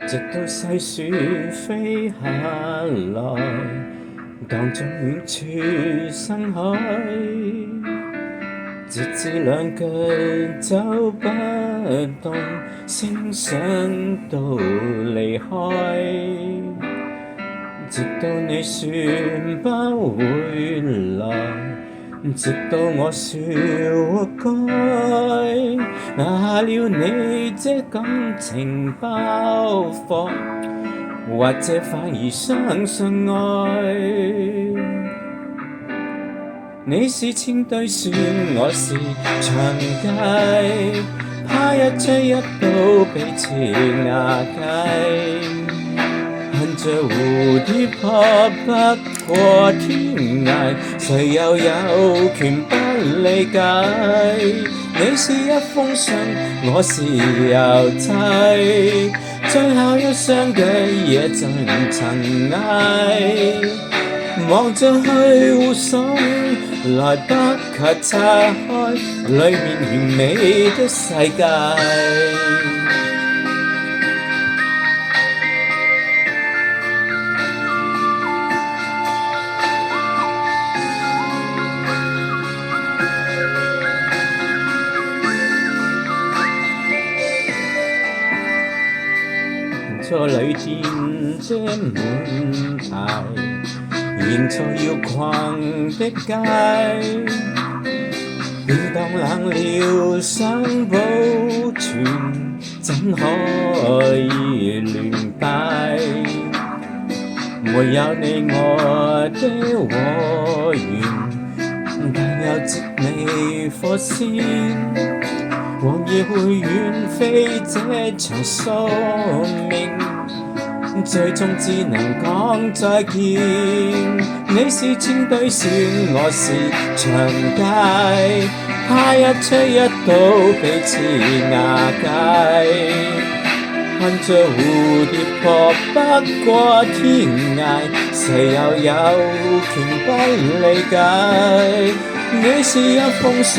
直到細雪飛下來，蕩進遠處深海，直至兩腳走不動，聲想到離開，直到你說不會來，直到我說活該，拿了你這感情包袱，或者反而相信愛。你是千堆雪，我是長街，怕一吹一到彼此瓦解，恨着蝴蝶撲不過天涯，誰又有權不理解？你是一封信，我是郵差，最後一雙腳也盡塵埃，望着去互送，來不及拆開裡面完美的世界。錯旅店的門牌，認錯要逛的街，便當冷了想保存，怎可以亂擺？沒有你我的和緣，但有節美火線，往夜會遠飛這場宿命，最終只能講再見。你是千堆雪，我是長街，怕一吹一到彼此瓦解，看着蝴蝶撲不過天涯，誰又有權不理解？你是一封信，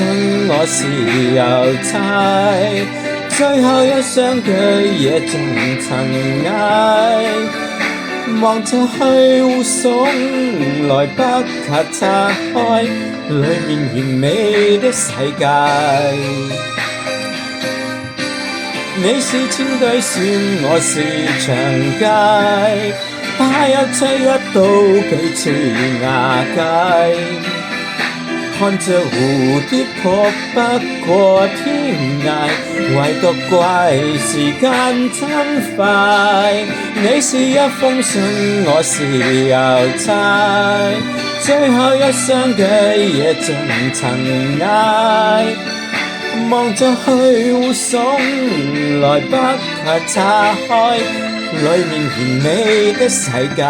我是郵差，最後一雙腳也盡塵埃，望着去互送，來不及拆開裡面完美的世界。你是千堆雪，我是長街，怕一吹一到彼此瓦解，看着蝴蝶撲不過天涯，唯獨怪時間真快。你是一封信，我是郵差，最後一雙腳也盡塵埃，望着去互送，來不及拆開裡面完美的世界。